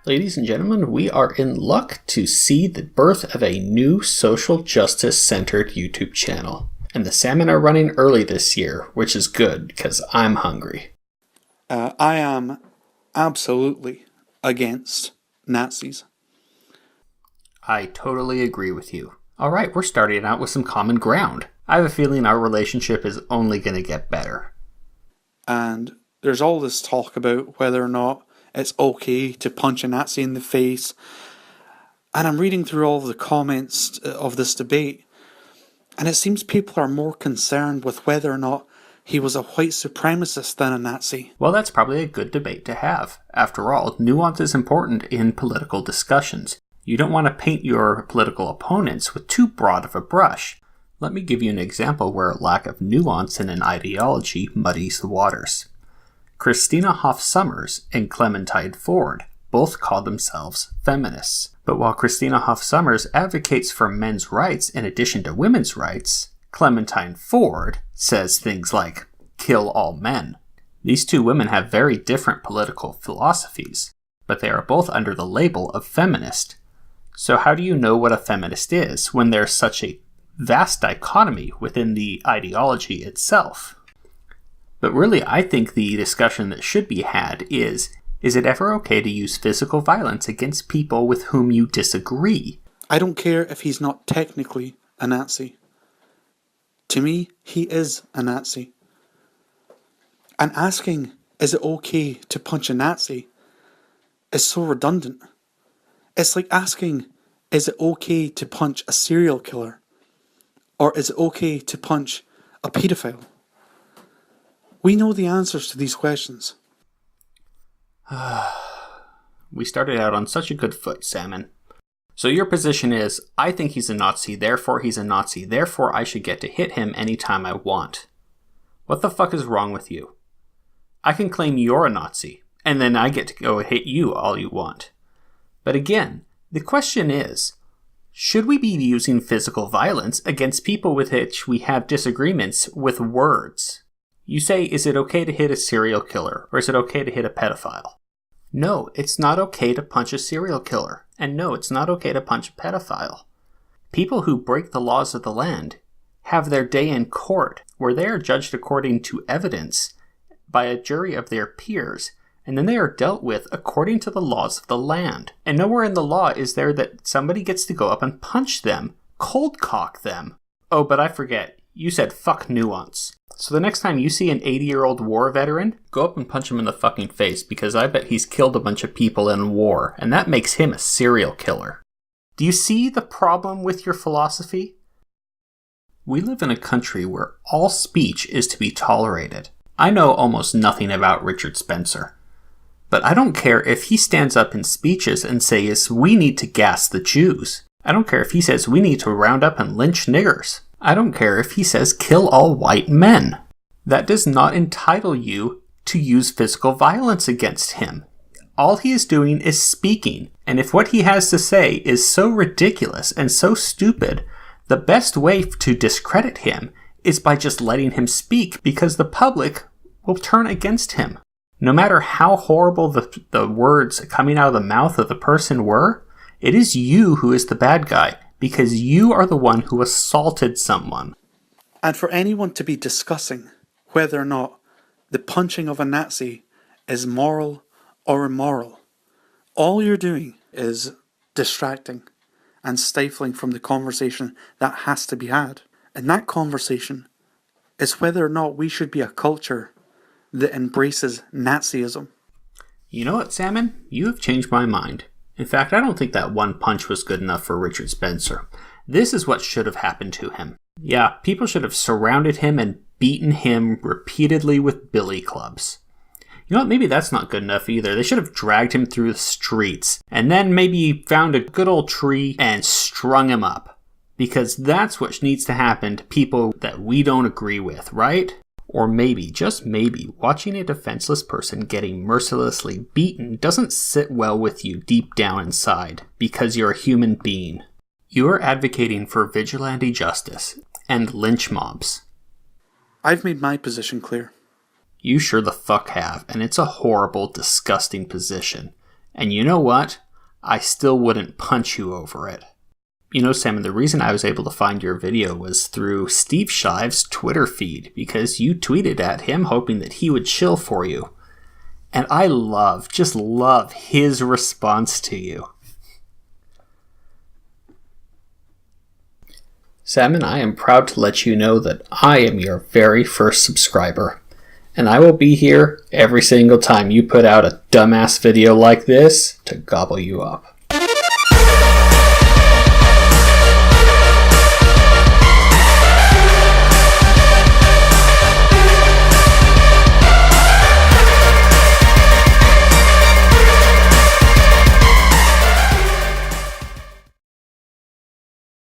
Ladies and gentlemen, we are in luck to see the birth of a new social justice-centered YouTube channel. And the Salmon are running early this year, which is good, because I'm hungry. I am absolutely against Nazis. I totally agree with you. Alright, we're starting out with some common ground. I have a feeling our relationship is only going to get better. And there's all this talk about whether or not it's okay to punch a Nazi in the face. And I'm reading through all of the comments of this debate, and it seems people are more concerned with whether or not he was a white supremacist than a Nazi. Well, that's probably a good debate to have. After all, nuance is important in political discussions. You don't want to paint your political opponents with too broad of a brush. Let me give you an example where a lack of nuance in an ideology muddies the waters. Christina Hoff Sommers and Clementine Ford both call themselves feminists. But while Christina Hoff Sommers advocates for men's rights in addition to women's rights, Clementine Ford says things like, kill all men. These two women have very different political philosophies, but they are both under the label of feminist. So how do you know what a feminist is when there's such a vast dichotomy within the ideology itself? But really, I think the discussion that should be had is it ever okay to use physical violence against people with whom you disagree? I don't care if he's not technically a Nazi. To me, he is a Nazi. And asking, is it okay to punch a Nazi, is so redundant. It's like asking, is it okay to punch a serial killer? Or is it okay to punch a paedophile? We know the answers to these questions. We started out on such a good foot, Salmon. So your position is, I think he's a Nazi, therefore he's a Nazi, therefore I should get to hit him anytime I want. What the fuck is wrong with you? I can claim you're a Nazi, and then I get to go hit you all you want. But again, the question is, should we be using physical violence against people with which we have disagreements with words? You say, is it okay to hit a serial killer, or is it okay to hit a pedophile? No, it's not okay to punch a serial killer, and no, it's not okay to punch a pedophile. People who break the laws of the land have their day in court, where they are judged according to evidence by a jury of their peers, and then they are dealt with according to the laws of the land. And nowhere in the law is there that somebody gets to go up and punch them, cold cock them. Oh, but I forget, you said fuck nuance. So the next time you see an 80-year-old war veteran, go up and punch him in the fucking face, because I bet he's killed a bunch of people in war, and that makes him a serial killer. Do you see the problem with your philosophy? We live in a country where all speech is to be tolerated. I know almost nothing about Richard Spencer, but I don't care if he stands up in speeches and says, we need to gas the Jews. I don't care if he says we need to round up and lynch niggers. I don't care if he says kill all white men. That does not entitle you to use physical violence against him. All he is doing is speaking, and if what he has to say is so ridiculous and so stupid, the best way to discredit him is by just letting him speak, because the public will turn against him. No matter how horrible the words coming out of the mouth of the person were, it is you who is the bad guy, because you are the one who assaulted someone. And for anyone to be discussing whether or not the punching of a Nazi is moral or immoral, all you're doing is distracting and stifling from the conversation that has to be had. And that conversation is whether or not we should be a culture that embraces Nazism. You know what, Salmon? You have changed my mind. In fact, I don't think that one punch was good enough for Richard Spencer. This is what should have happened to him. Yeah, people should have surrounded him and beaten him repeatedly with billy clubs. You know what, maybe that's not good enough either. They should have dragged him through the streets, and then maybe found a good old tree and strung him up. Because that's what needs to happen to people that we don't agree with, right? Or maybe, just maybe, watching a defenseless person getting mercilessly beaten doesn't sit well with you deep down inside, because you're a human being. You are advocating for vigilante justice and lynch mobs. I've made my position clear. You sure the fuck have, and it's a horrible, disgusting position. And you know what? I still wouldn't punch you over it. You know, Salmon, the reason I was able to find your video was through Steve Shive's Twitter feed, because you tweeted at him hoping that he would chill for you. And I just love his response to you. Salmon, I am proud to let you know that I am your very first subscriber. And I will be here every single time you put out a dumbass video like this to gobble you up.